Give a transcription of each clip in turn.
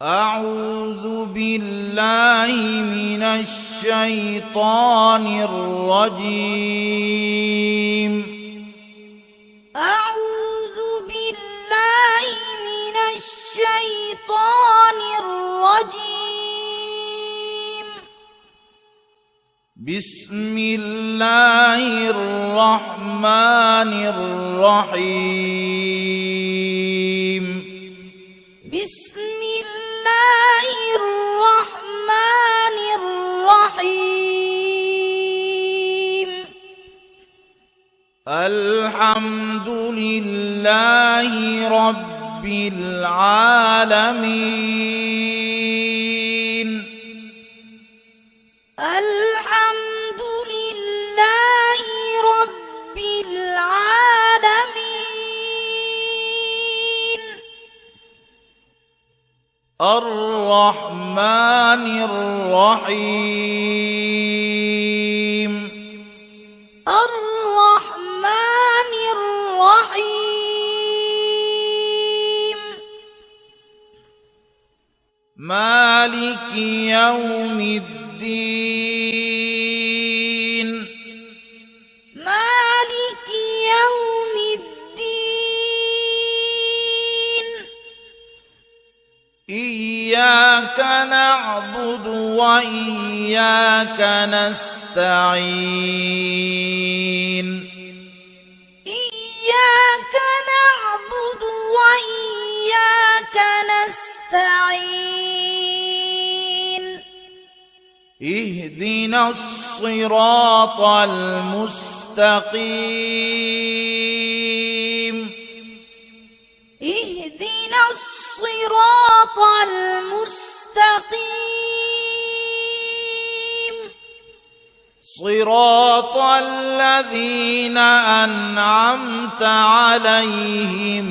أعوذ بالله من الشيطان الرجيم. أعوذ بالله من الشيطان الرجيم. بسم الله الرحمن الرحيم. بسم الله الرحمن الرحيم. الحمد لله رب العالمين. الحمد لله رب العالمين. الرحمن الرحيم. الرحمن الرحيم. مالك يوم الدين. مالك يوم الدين. إياك نعبد وإياك نستعين. إياك نعبد وإياك نستعين. اهدنا الصراط المستقيم. اهدنا الصراط المستقيم. صراط الذين أنعمت عليهم.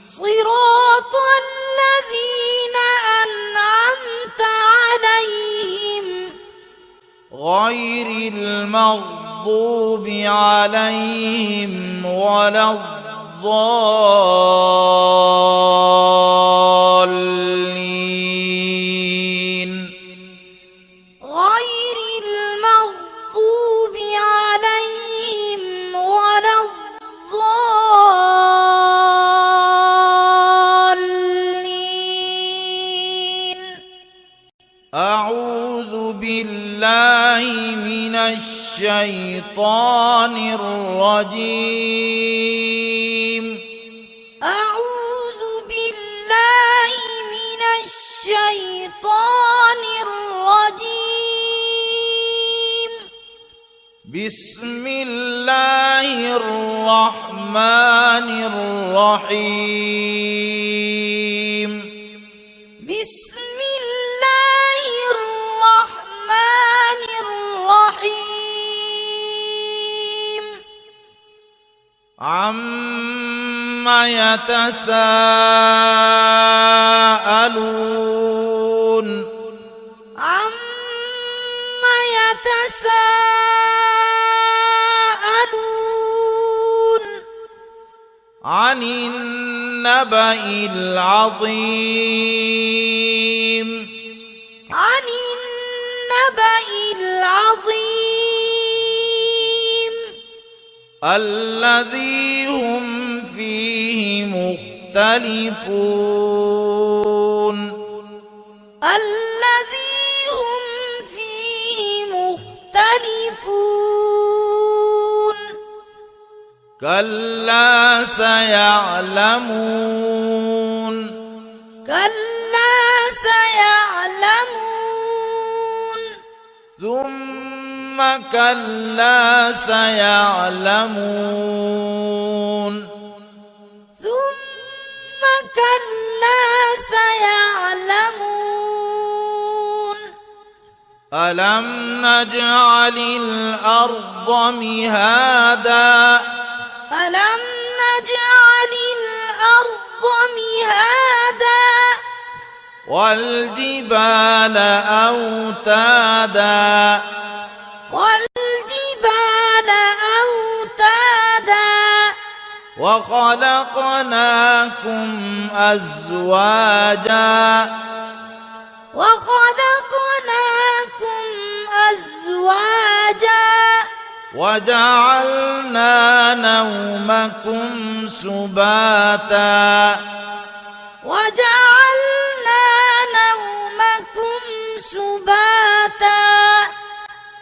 صراط الذين أنعمت عليهم غير المغضوب عليهم ولا الضالين. غير المغضوب عليهم ولا الضالين. أعوذ بالله من الشيطان الرجيم. أعوذ بالله من الشيطان الرجيم. بسم الله الرحمن الرحيم. بسم الله الرحمن الرحيم. عما يتساءلون. عما يتساءلون. عن النبأ العظيم. عن النبأ العظيم. الذي هم فيه مختلفون. الذي هم فيه مختلفون. كلا سيعلمون. كلا سيعلمون. ثم كلا سيعلمون. ثم كلا سيعلمون. ألم نجعل الأرض مهادا. ألم نجعل الأرض مهادا والجبال أوتادا. والجبال أوتادا وخلقناكم أزواجا وجعلنا نومكم سباتا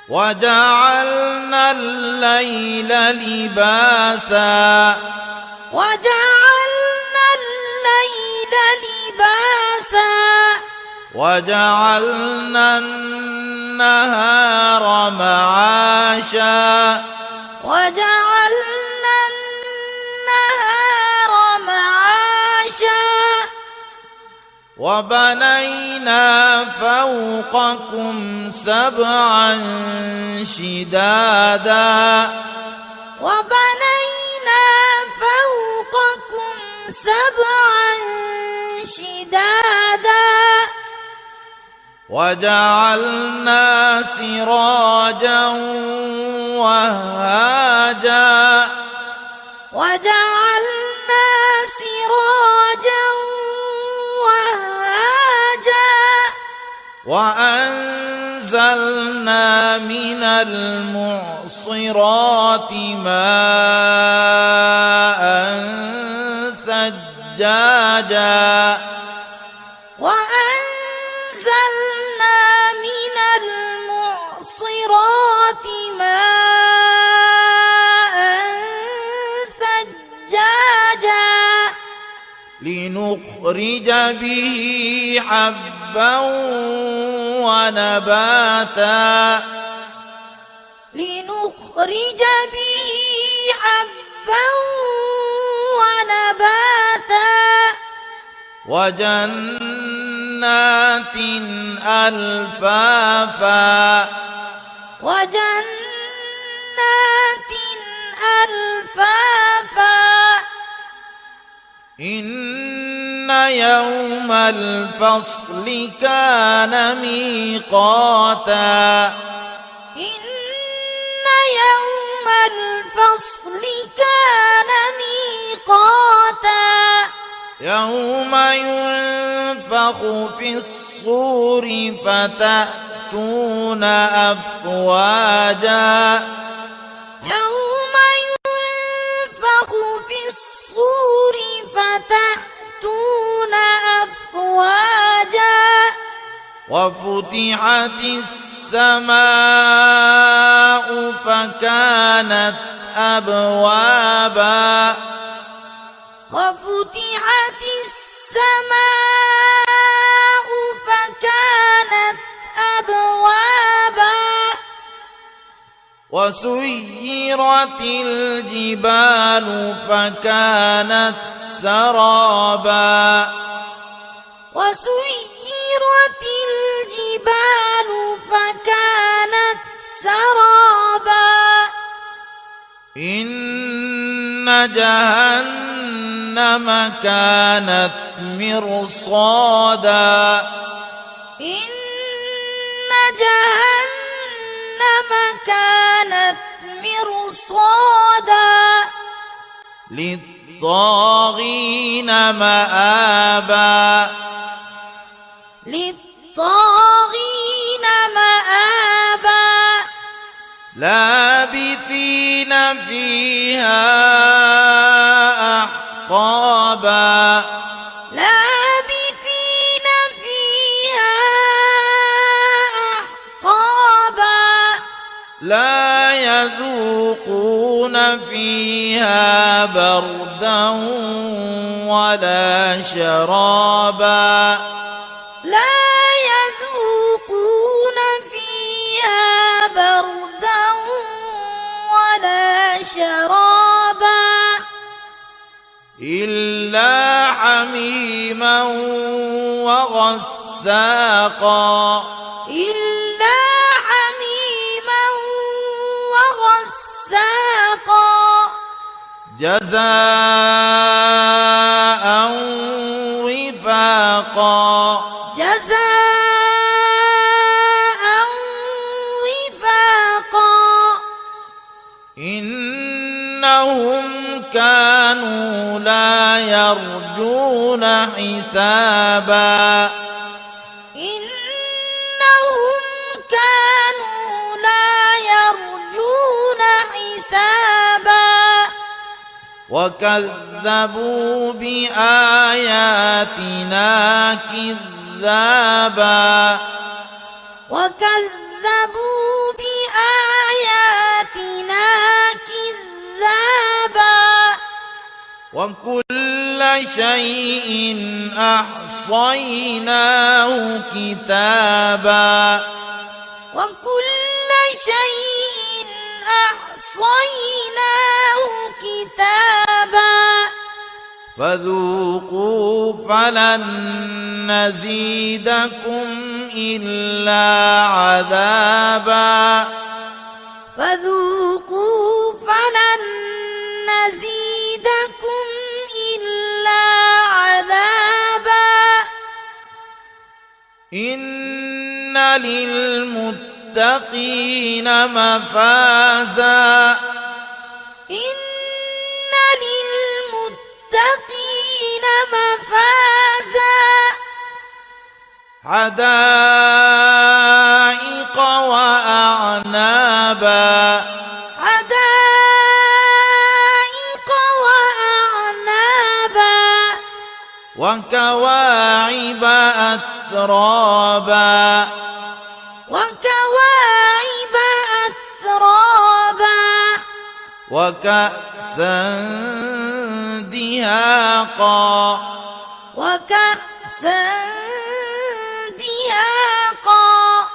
وجعلنا الليل لباسا وجعلنا النهار معاشا وبنينا فوقكم سبعا شدادا وجعلنا سراجا وهاجا وأنزلنا من المعصرات ماء ثجاجا لنخرج به حبا ونباتا وجنات ألفافا إن يوم الفصل كان ميقاتا يوم ينفخ في الصور فتأتون أفواجا وفتحت السماء فكانت أبوابا وسيرت الجبال فكانت سرابا إن جهنم كانت مرصادا للطاغين مآبا لابثين فيها أحقابا لا يذوقون فيها بردا ولا شرابا إلا حميما وغساقا جزاء وفاقا إنهم كانوا لا يرجون حسابا إنهم كانوا لا يرجون حسابا وكذبوا بآياتنا كذابا وكذبوا بآياتنا كذابا وكل شيء أحصيناه كتابا وكل شيء أحصيناه كتابا فذوقوا فلن نزيدكم إلا عذابا فذوقوا فلن نزيدكم إلا عذابا إن للمتقين مفازا إن للمتقين مفازا حدائق وأعنابا حدائق وأعنابا وكواعب أترابا وكواعب أترابا وكأسا دهاقا وكأسا دهاقا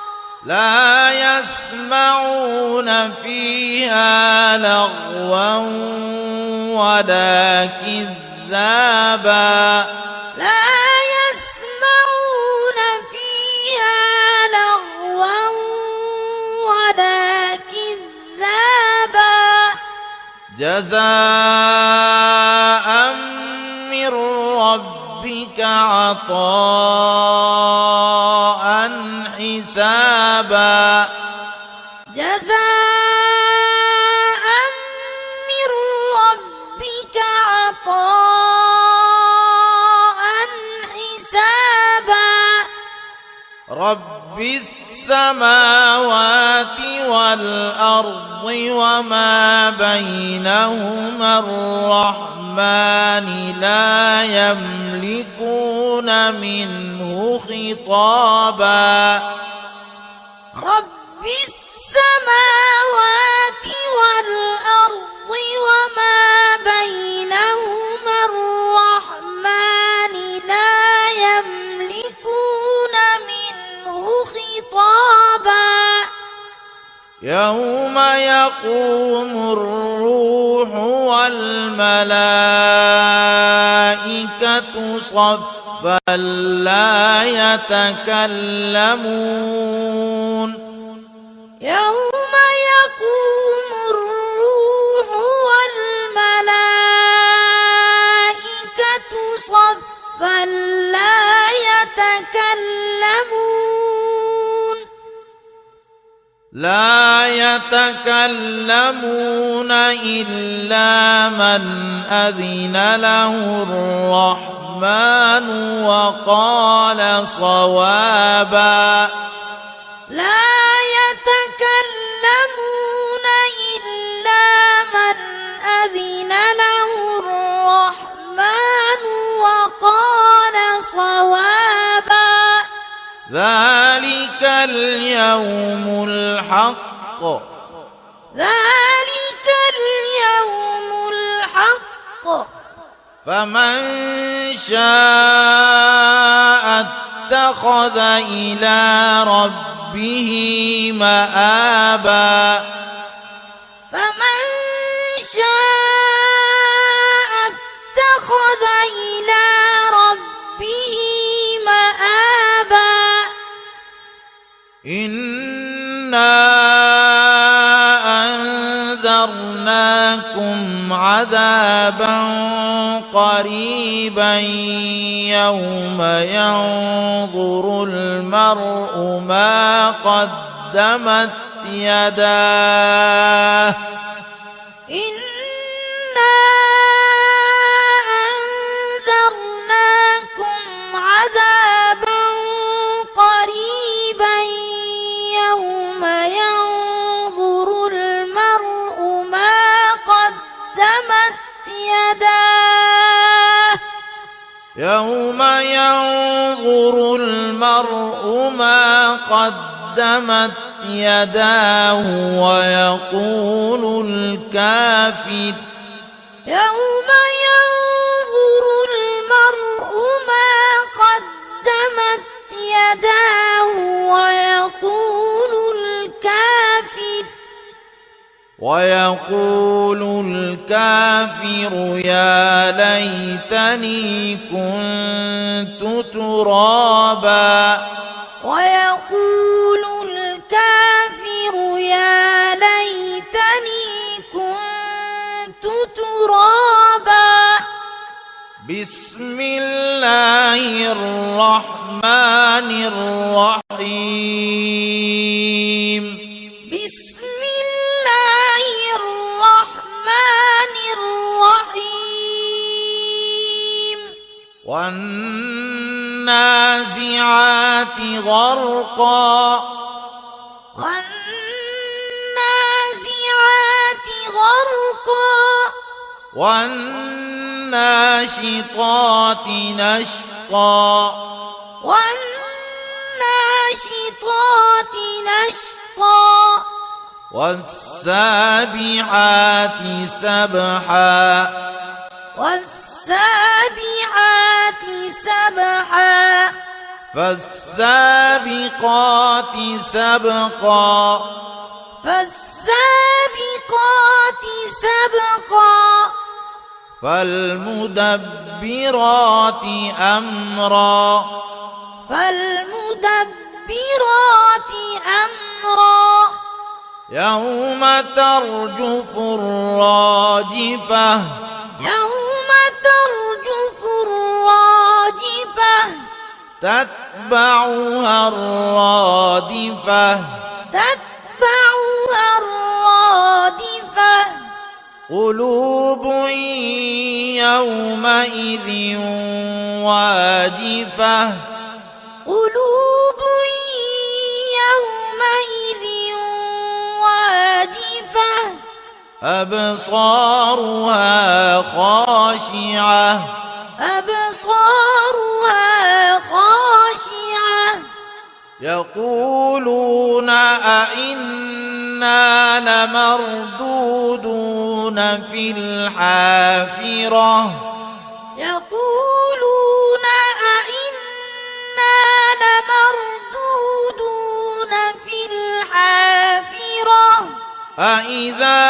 لا يسمعون فيها لغوا ولا كذابا لا يسمعون فيها لغوا ولا كذابا جزاء من ربك عطاء حسابا جزاء من ربك عطاء حسابا رب السماوات والأرض وما بينهما الرحمن لا يملكون منه خطابا رب السماوات والأرض وما بينهما الرحمن لا يملكون منه خطابا يوم يقوم الروح والملائكة صفا لا يتكلمون يوم يقوم الروح والملائكة صفا لا يتكلمون إلا من أذن له الرحمن وقال صوابا لا يتكلمون إلا من أذن له الرحمن وقال صوابا ذلك اليوم الحق ذلك اليوم الحق فمن شاء اتخذ إلى ربه مآبا فمن شاء اتخذ إلى ربه مآبا إنا أنذرناكم عذابا قريبا يوم ينظر المرء ما قدمت يداه إنا يوم ينظر المرء ما قدمت يداه ويقول الكافر يوم ينظر المرء ما قدمت يداه ويقول الكافر يا ليتني كنت ترابا ويقول الكافر يا ليتني كنت ترابا. بسم الله الرحمن الرحيم. بسم الله الرحمن الرحيم. والنازعات غرقا والنازعات غرقا والناشطات نشطا والناشطات نشطا والسابحات سبحا والسابحات سبحا فالسابقات سبقا فالسابقات سبقا فالمدبرات أمرا فالمدبرات أمرا. يوم ترجف الراجفة يوم ترجف الراجفة تتبعها الرادفة تتبعها الرادفة. قلوب يومئذ واجفة قلوب يومئذ واجفة أبصارها خاشعة أبصارها خاشعة يقولون أئنا لمردودون في الحافرة يقولون أئنا لمردودون في الحافرة أإذا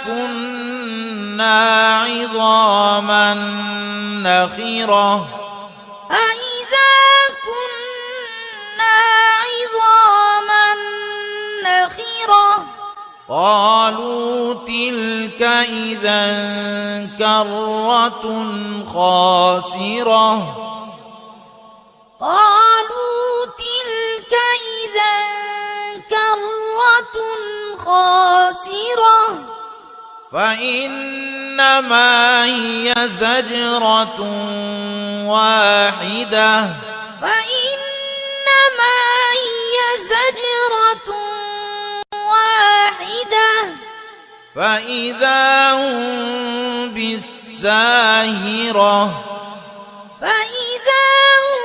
كنا عظاما نخرة أإذا كنا عظاما نخرة. قالوا تلك إذا كرة خاسرة قالوا تلك إذا كرة خاسرة. فإنما هي زجرة واحدة فإنما هي زجرة واحدة فإذا هم بالساهرة فإذا هم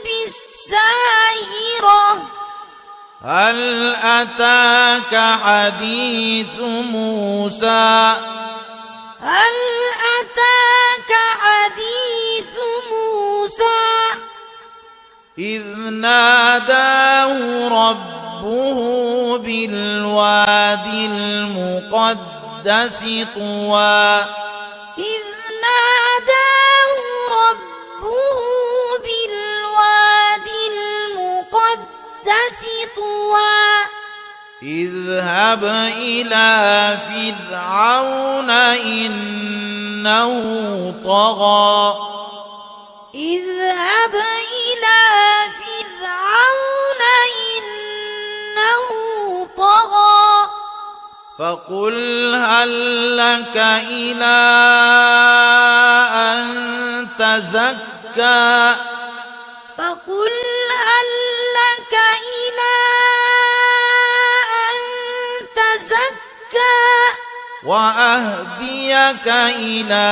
بالساهرة. هل أتاك حديث موسى هل أتاك حديث موسى إذ ناداه ربه بالوادي المقدس طوى إذ ناداه ربه بالوادي المقدس طوى اذهب إلى فرعون إنه طغى اذهب إلى فرعون إنه طغى فقل هل لك إلى أن تزكى فقل هل لك إلى أن تزكى وأهديك إلى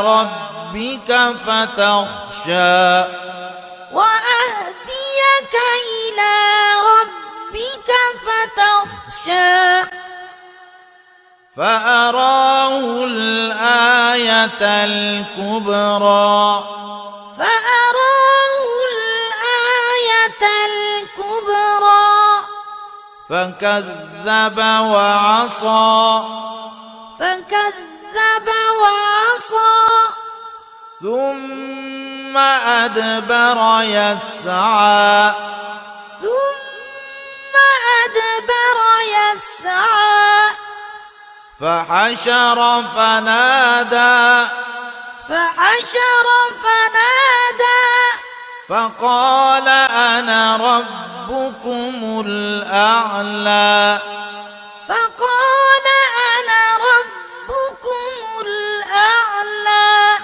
ربك فتخشى وأهديك إلى ربك فتخشى فأراه الآية الكبرى فأراه الآية الكبرى فكذب وعصى فكذب وعصى ثم أدبر يسعى ثم أدبر يسعى فحشر فنادى فحشر فنادى فقال أنا ربكم الأعلى فقال أنا ربكم الأعلى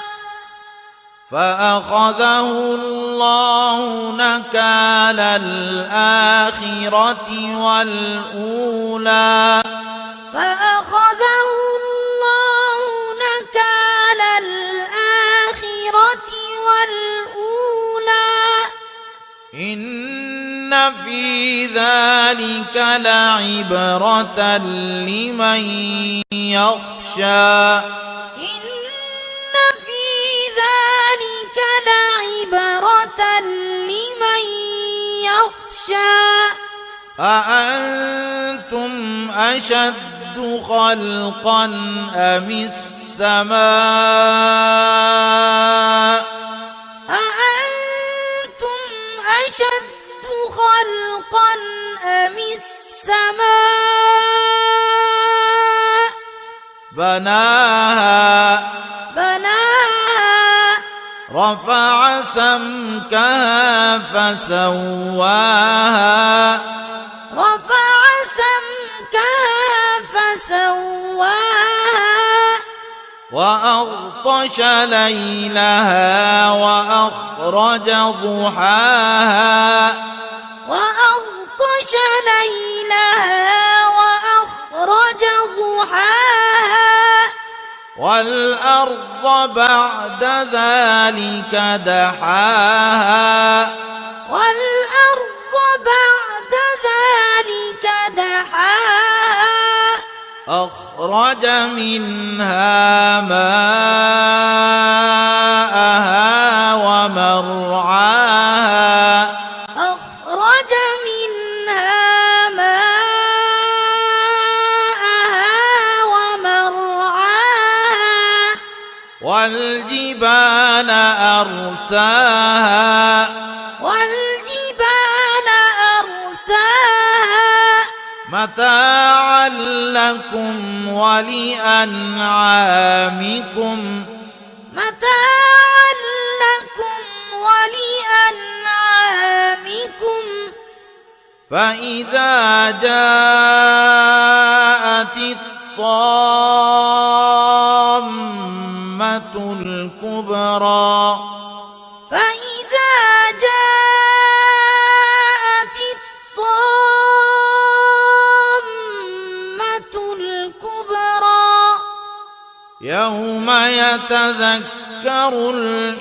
فأخذه الله نكال الآخرة والأولى فأخذه الله نكال الآخرة والأولى إن في ذلك لعبرة لمن يخشى إن في ذلك لعبرة لمن يخشى أأنتم أشد خلقا أم السماء أأنتم أشد خلقا أم السماء بناها رفع سمكها فسواها رفع سمكها فسواها وأغطش ليلها وأخرج ضحاها وأغطش ليلها وأخرج ضحاها والأرض بعد ذلك دحاها والأرض بعد ذلك دحاها أخرج منها ماءها ومرعاها أخرج منها ماءها ومرعاها والجبال أرساها والجبال أرساها متاعا لكم ولأنعامكم متاعا لكم ولأنعامكم فإذا جاءت الطامة الكبرى فإذا جاءت الطامة الكبرى يوم يتذكر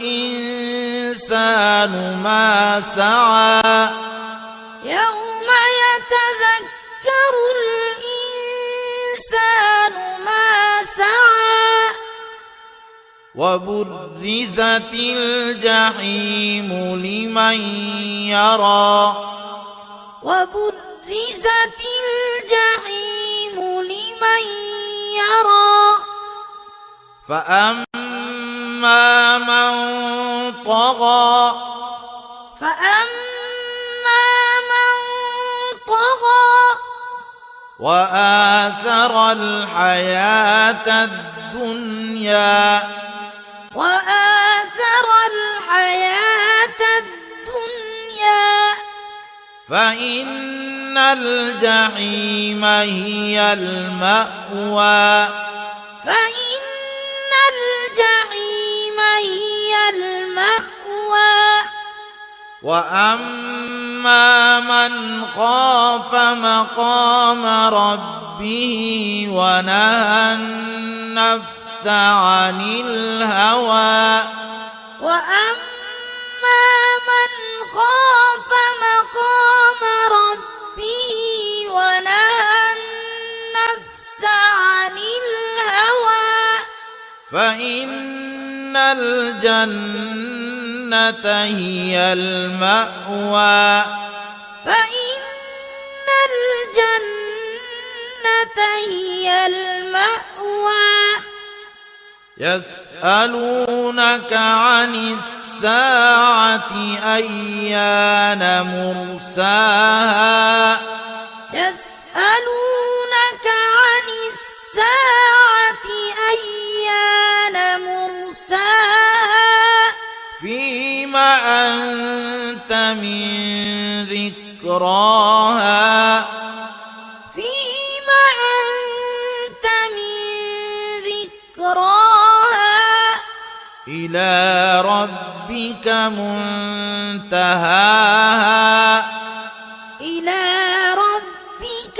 الإنسان ما سعى يوم يتذكر الإنسان ما سعى وبرزت الجحيم لمن يرى وبرزت الجحيم لمن يرى فأما من طغى فأما من طغى وآثر الحياة الدنيا وآثر الحياة الدنيا فإن الجحيم هي المأوى فإن الجحيم هي المأوى وأما من خاف مقام ربه ونهى النفس عن الهوى وأما من خاف مقام ربه ونهى النفس عن الهوى فإن الجنة هي المأوى فإن الجنة هي المأوى يسألونك عن الساعة أيان مرساها يسألونك عن الساعة أيان مرساها فيم أنت من ذكراها فيم أنت من ذكراها إلى ربك منتهاها إلى ربك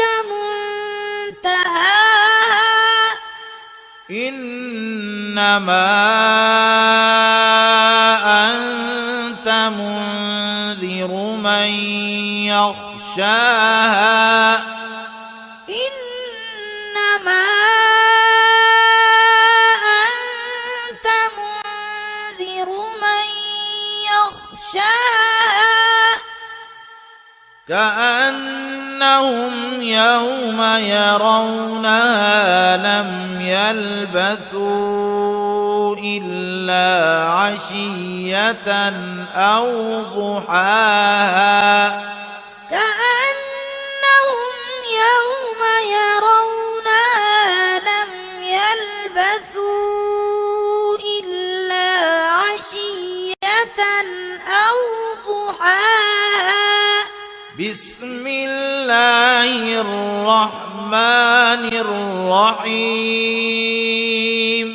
منتهاها إنما أنت منذر من يخشاها إنما أنت منذر من يخشاها كأنهم يوم يرونها لم يلبثوا إلا عشية أو ضحاها كأنهم يوم يرونها لم يلبثوا إلا عشية أو ضحاها بسم الله الرحمن الرحيم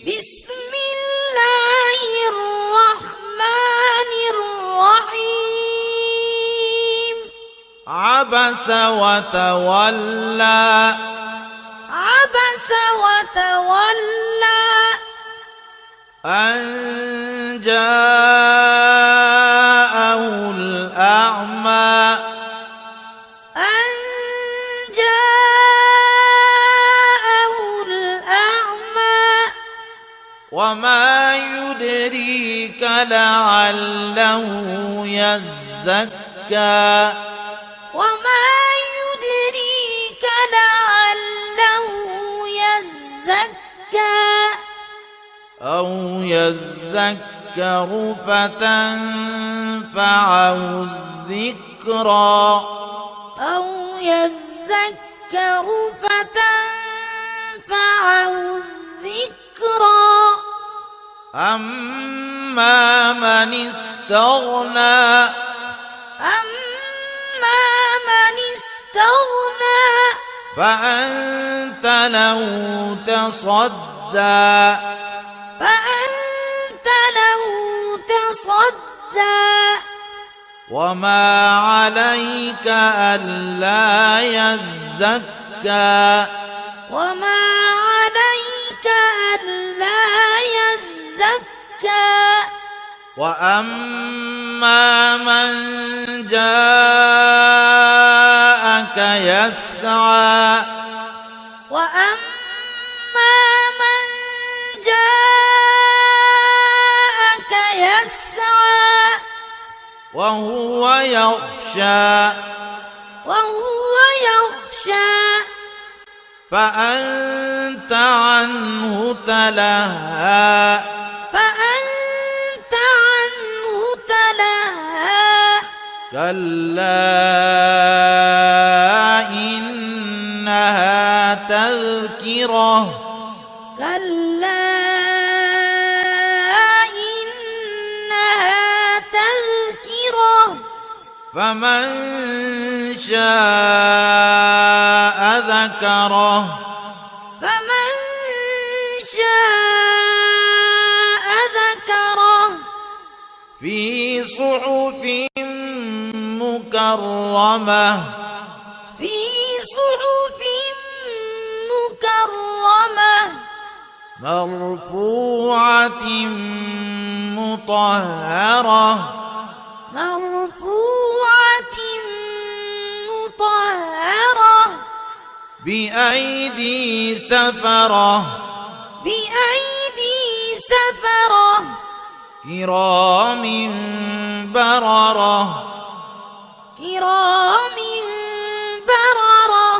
بسم الله الرحمن الرحيم عبس وتولى عبس وتولى أن جاءه الأعمى أن جاءه الأعمى وما يدريك لعله يزكى وما يدريك لعله يزكى أو يذكر فتنفعه الذكرى أو يذكر فتنفعه الذكرى أما من استغنى أما من استغنى فأنت له تصدى فأنت له تصدى وما عليك ألا يزكى وما عليك ألا يزكى وأما من جاءك يسعى وأما من جاءك يسعى وهو يخشى وهو يخشى فأنت عنه تلهى فأنت عنه تلهى كلا إنها تذكرة كلا إنها تذكرة فمن شاء ذكره فمن شاء ذكره في صحف مكرمة في صحف مكرمة مرفوعة مطهرة مرفوعة مطهرة بأيدي سفرة بأيدي سفرة كرام بررة كرام بررة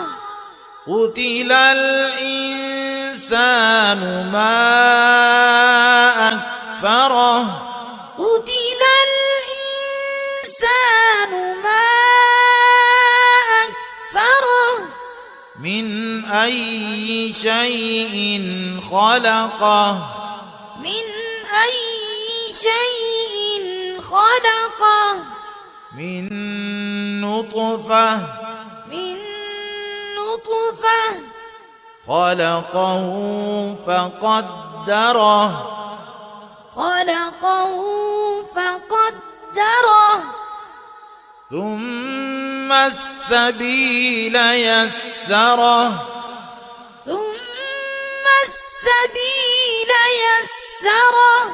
قتل الإنسان ما أكفره قتل الإنسان ما أكفره من أي شيء خلقه من أي شيء خلقه من نطفة من نطفة خلقه فقدره خلقه فقدره ثم السبيل يسره ثم السبيل يسره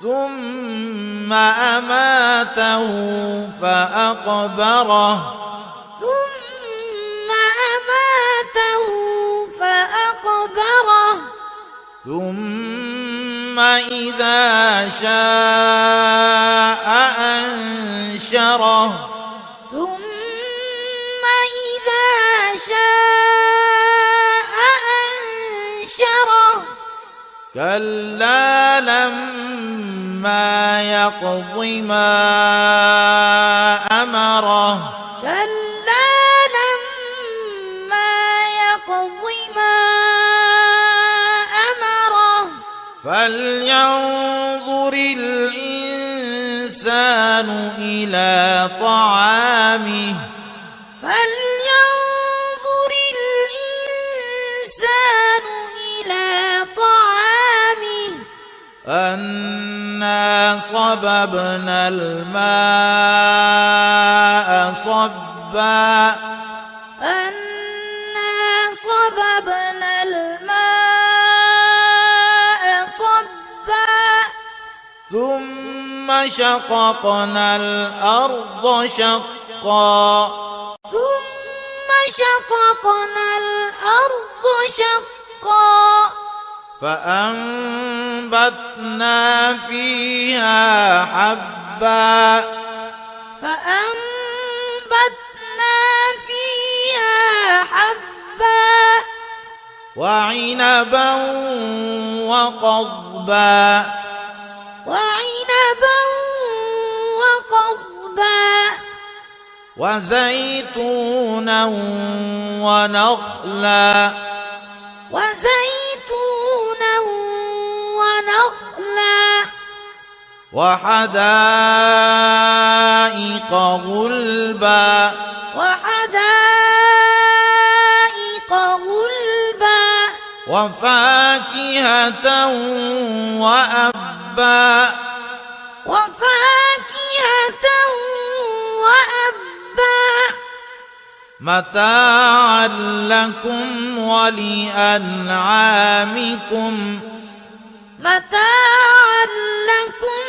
ثم أماته فأقبره ثم أماته فأقبره ثم إذا شاء أنشره ثم إذا شاء أنشره كلا لما يقض ما أمره كلا لما يقض ما أمره فلينظر الإنسان إلى طعامه فلينظر الإنسان إلى طعامه أنا صببنا الماء صبا أنا صببنا الماء صبا ثم شققنا الأرض شقا ثم شققنا الأرض شقا فأنبتنا فيها حبا فأنبتنا فيها حبا وعنبا وقضبا وعنبا وقضبا وزيتونا ونخلا وزيتونا ونخلا وحدائق غلبا وحدائق غلبا وفاكهة وأبا وفاكهة وأبا متاعا لكم ولأنعامكم متاعا لكم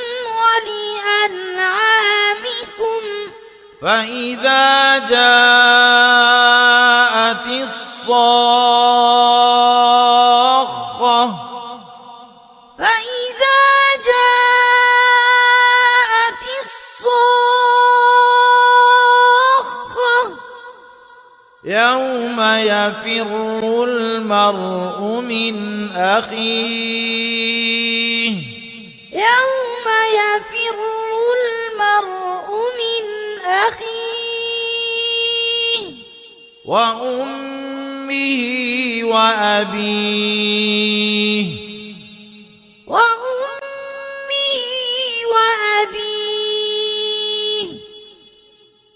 ولأنعامكم فإذا جاءت الصاخة فإذا جاءت الصاخة يوم يفر المرء من أخيه يوم يفر المرء من أخيه وأمه وأبيه وأمه وأبيه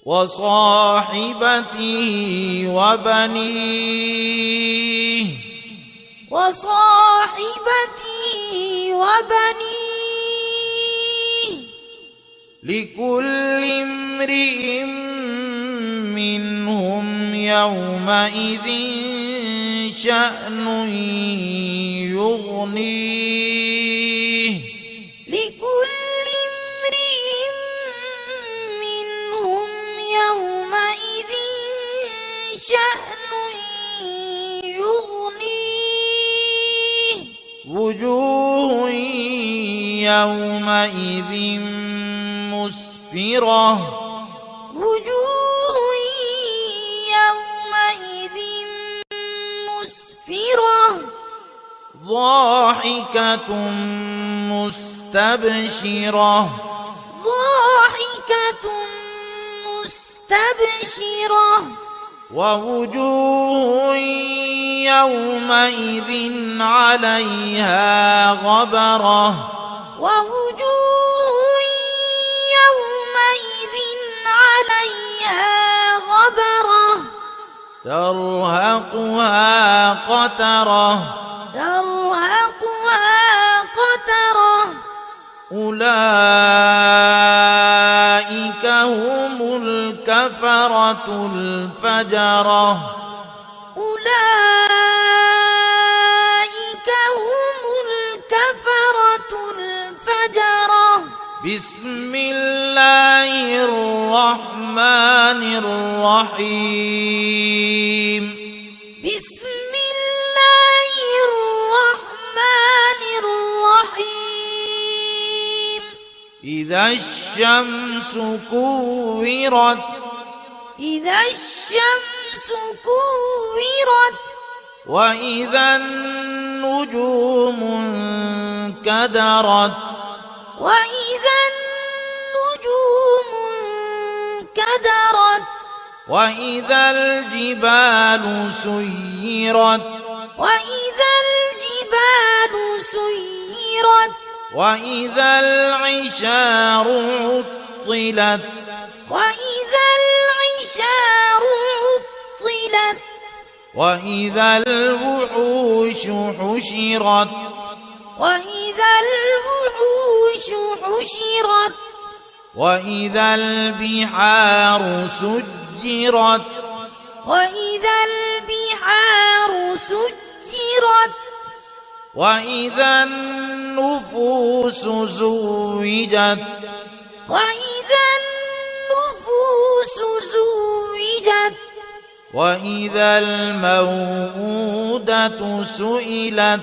وصاحبته وبنيه وصاحبته وبنيه لكل امرئ منهم يومئذ شأن يغنيه لكل امرئ منهم يومئذ شأن يغنيه وجوه يومئذ مسفرة وجوه يومئذ مسفرة ضاحكة مستبشرة ضاحكة مستبشرة ووجوه يومئذ عليها غبرة ووجوه يومئذ عليها غبرة ترهقها قترة ترهقها قترة أولئك هم الكفرة الفجرة أولئك هم الكفرة الفجرة بسم الله الرحمن الرحيم بسم الله الرحمن الرحيم إذا الشمس كورت إذا الشمس كورت وإذا النجوم انكدرت وإذا النجوم انكدرت وإذا الجبال سيرت وإذا الجبال سيرت وإذا العشار عطلت وإذا العشار عطلت وإذا الوحوش حشرت وإذا الوحوش حشرت وإذا البحار سجرت وإذا البحار سجرت وإذا النفوس زوجت وإذا النفوس زوجت وإذا الموءودة سئلت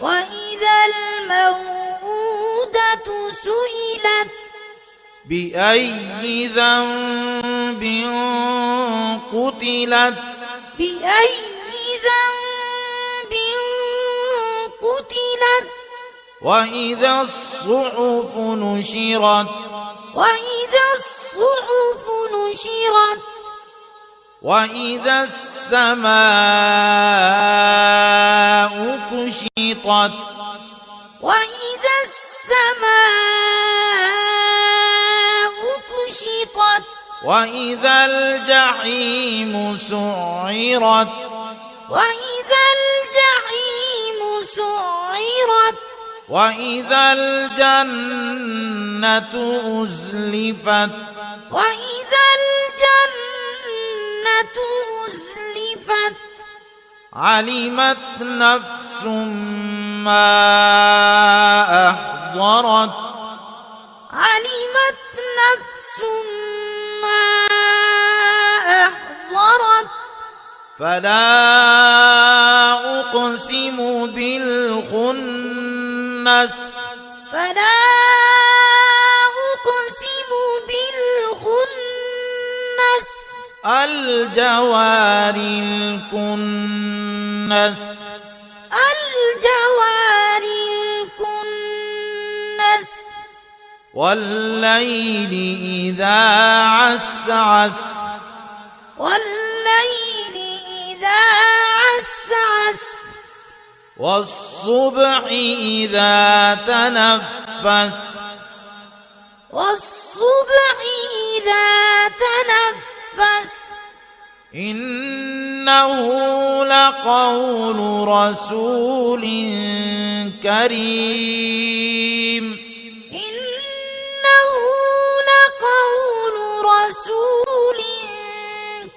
وإذا الموءودة سئلت بأي ذنب قتلت بأي ذنب قتلت وإذا الصحف نشرت وإذا الصحف نشرت وإذا السماء كشطت وإذا السماء كشطت وإذا الجحيم سعرت وإذا الجحيم سعرت وإذا الجنة أزلفت وإذا الجنة أزلفت علمت نفس ما أحضرت علمت نفس ما أحضرت فلا أقسم بالخنس فلا أقسم بالخنس الجوار الكنس الجوار الكنس والليل إذا عسعس والليل إذا عسعس والصبح إذا تنفس والصبح إذا تنفس إنه لقول رسول كريم إنه لقول رسول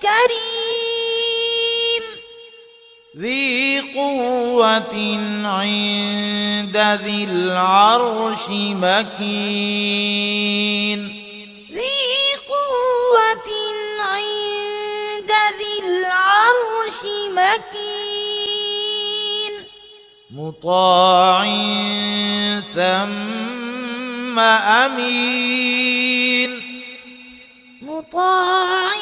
كريم ذي قوة عند ذي العرش مكين ذي قوة عند ذي العرش مكين مطاع ثم أمين مطاع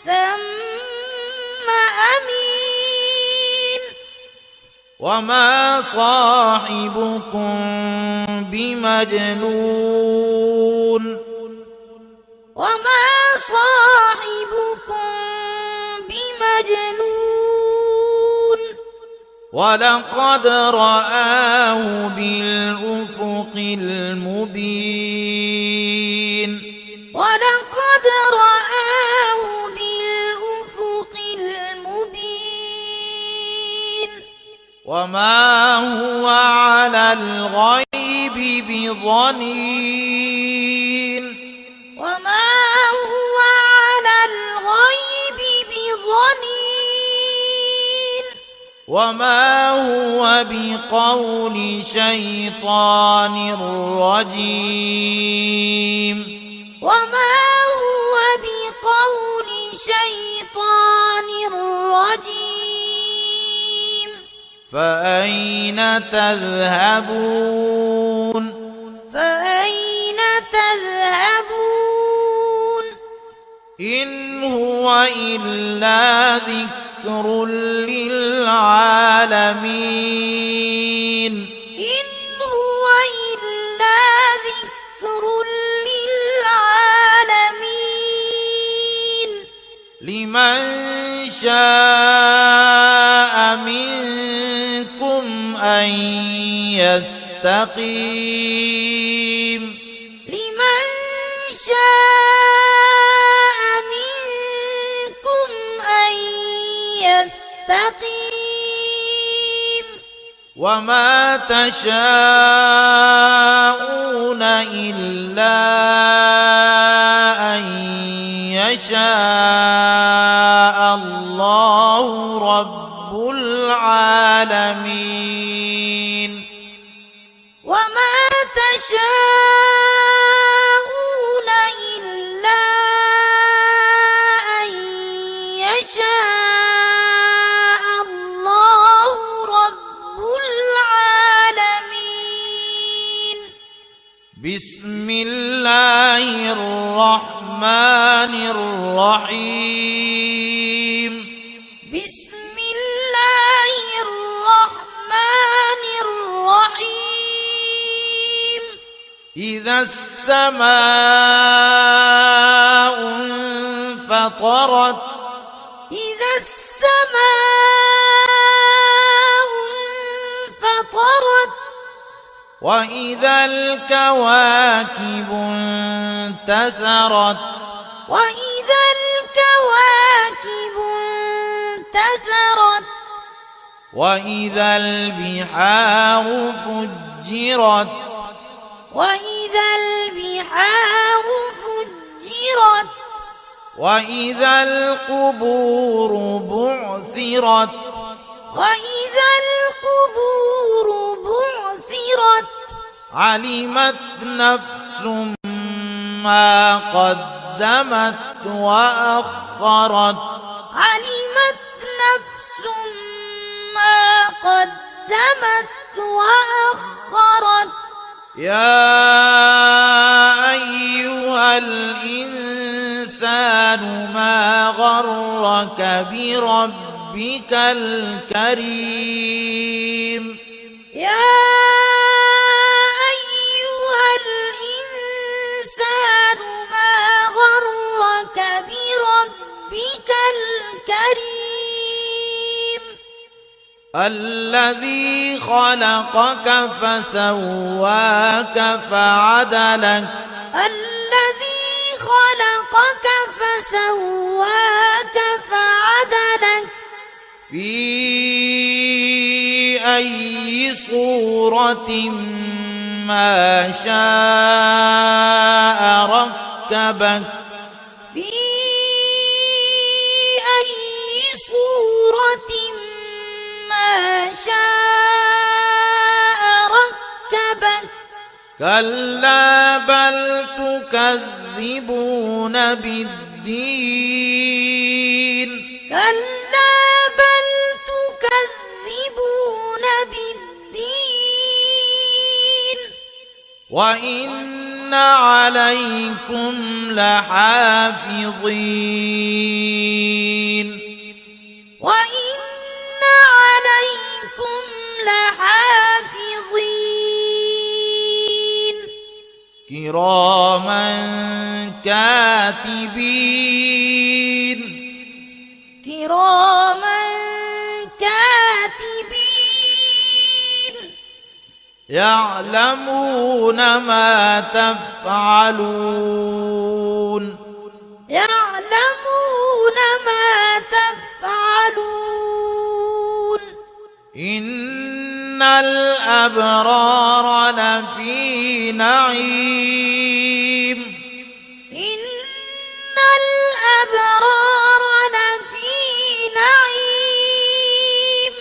ثم أمين وما صاحبكم بمجنون وما صاحبكم بمجنون ولقد رآه بالأفق المبين ولقد رآه بالأفق المبين وما هو على الغيب بضنين وما هو على الغيب بضنين وما هو بقول شيطان رجيم وما هو بقول شيطان رجيم فأين تذهبون فأين تذهبون إن هو إلا ذكر للعالمين إن هو إلا ذكر للعالمين لمن شاء منكم أن يستقيم لمن شاء منكم أن يستقيم وما تشاءون إلا أن يشاء الله رب العالمين وما تشاءون إلا أن يشاء الله رب العالمين بسم الله الرحمن الرحيم بسم الله الرحمن الرحيم إذا السماء انفطرت إذا السماء انفطرت وإذا الكواكب انتثرت وإذا الكواكب انتثرت وإذا البحار فجرت وإذا البحار فجرت وإذا القبور بعثرت وإذا القبور بعثرت علمت نفس ما قدمت وأخرت علمت نفس ما قدمت وأخرت يا أيها الإنسان ما غرك بربك الكريم يا أيها الإنسان ما غرك بربك الكريم الذي خلقك فسواك فعدلك الذي خلقك فسواك فعدلك في أي صورة ما شاء ركبك في كلا بل تكذبون بالدين كلا بل تكذبون بالدين وإن عليكم لحافظين وإن عليكم لحافظين كراما كاتبين كراما كاتبين يعلمون ما تفعلون يعلمون ما تفعلون إن الأبرار لفي نعيم إن الأبرار لفي نعيم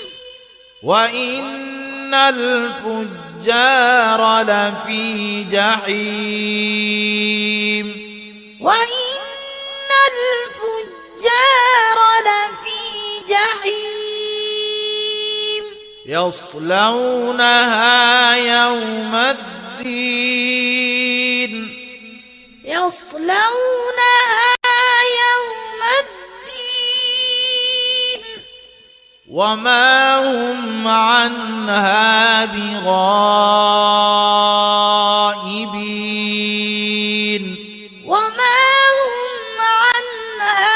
وإن الفجار لفي جحيم وإن الفجار لفي جحيم يصلونها يوم الدين يصلونها يوم الدين وما هم عنها بغائبين وما هم عنها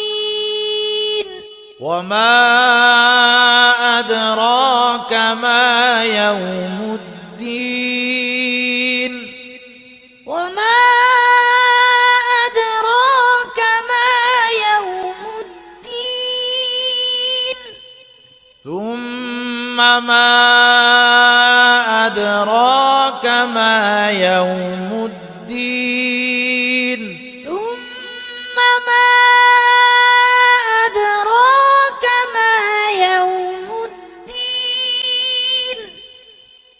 بغائبين وما أدراك ما يوم الدين وما أدراك ما يوم الدين ثم ما أدراك ما يوم الدين ثم ما أدراك ما يوم الدين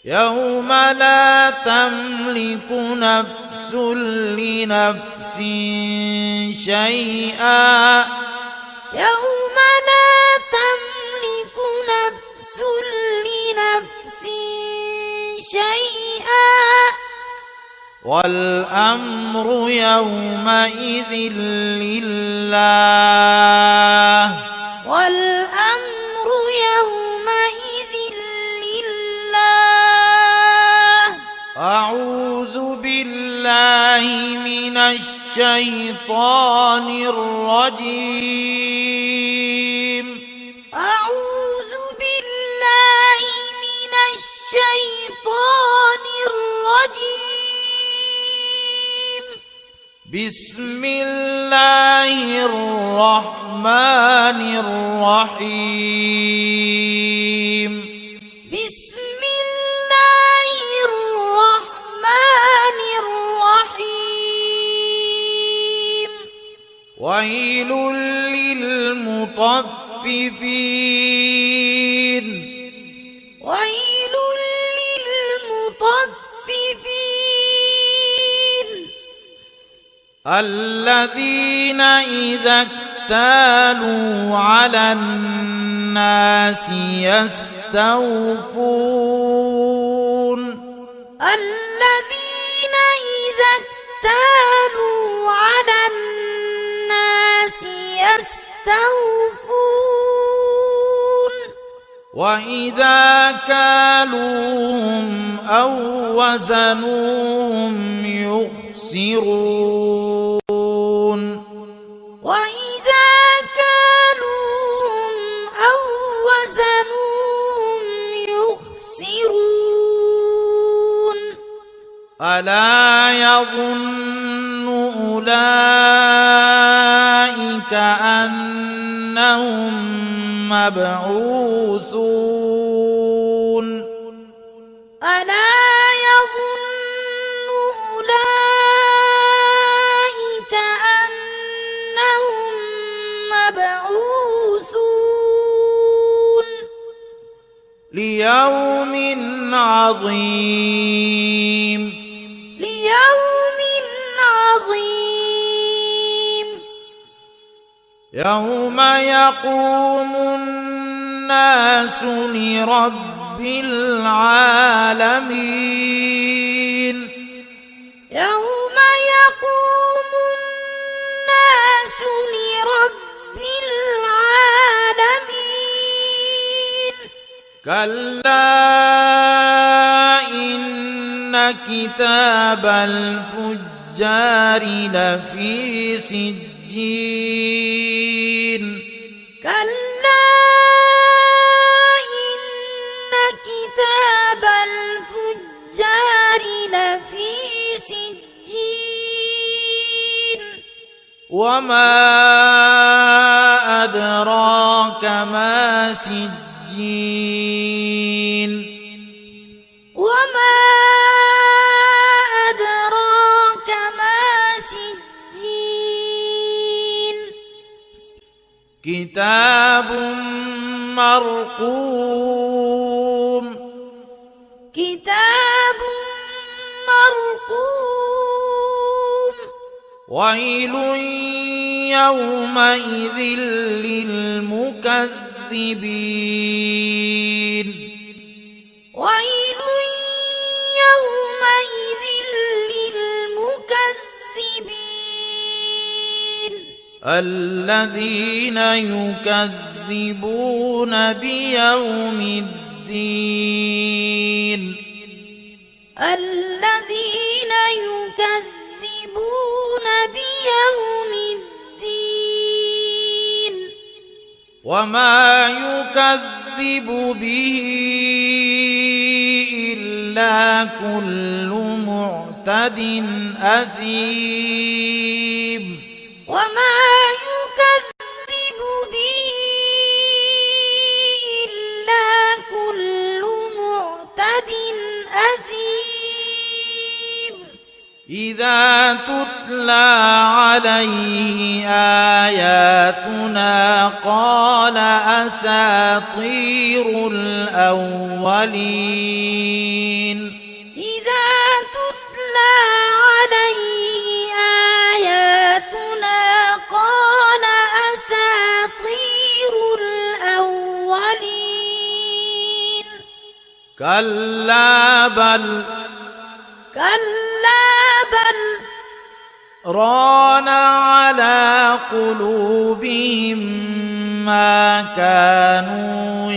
يوم لا تملك نفس لنفس شيئا يوم لا تملك نفس لنفس شيئا والأمر يومئذ لله والأمر يومئذ لله أعوذ بالله من الشيطان الرجيم أعوذ بالله من الشيطان الرجيم بسم الله الرحمن الرحيم بسم الله الرحمن الرحيم ويل للمطففين ويل للمطففين الذين إذا اكتالوا على الناس يستوفون الذين إذا اكتالوا على الناس يستوفون وإذا كالوهم أو وزنوهم يخسرون وإذا كالوهم أو وزنوهم يخسرون ألا يظن أولئك أنهم مبعوثون ألا يظن أولئك أنهم مبعوثون ليوم ليوم عظيم ليوم عظيم يوم يقوم الناس لرب العالمين يوم يقوم الناس لرب العالمين كلا إن كتاب الفجار لفي سجين كلا إن كتاب الفجار لفي سجين وما أدراك ما سجين وما أدراك ما سجين كتاب مرقوم كتاب مرقوم ويل يومئذ للمكذبين ويل يومئذ للمكذبين الذين يكذبون بيوم الدين الذين يكذبون بيوم الدين وما يكذب به إلا كل معتد أثيم وما يكذب به إلا كل معتد أثيم إذا تتلى عليه آياتنا قال أساطير الأولين إذا تتلى عليه آياتنا قال أساطير الأولين كلا بل ران على قلوبهم ما كانوا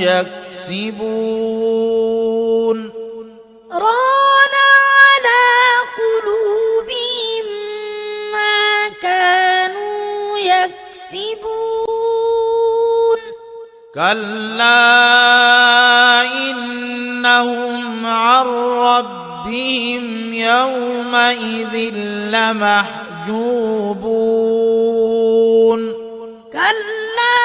يكسبون ران على قلوبهم ما كانوا يكسبون كلا إنهم عن ربهم يومئذ لمحجوبون كلا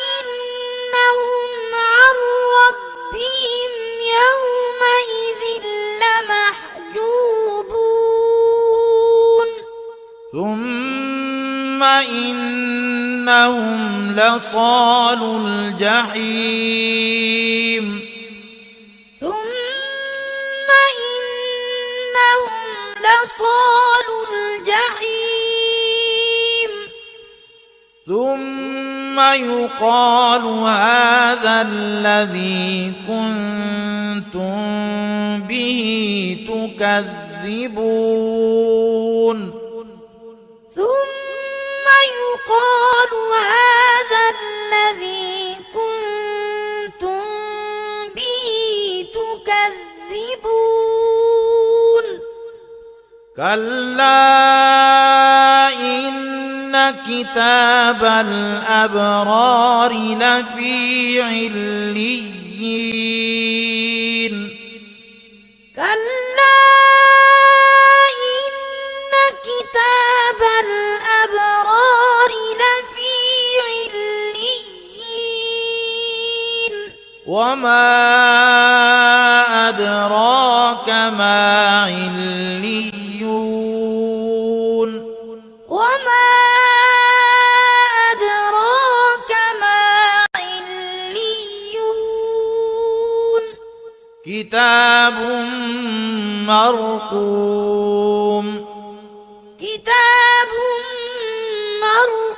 إنهم عن ربهم يومئذ لمحجوبون ثم إنهم لصالو الجحيم ثم إنهم لصالو الجحيم ثم يقال هذا الذي كنتم به تكذبون ثم يقال هذا الذي كنتم به تكذبون كلا إن كتاب الأبرار لفي عليين كلا إن كتاب الأبرار لفي عليين وما أدراك ما عليون وما أدراك ما عليون كتاب مرقوم كتاب مرقوم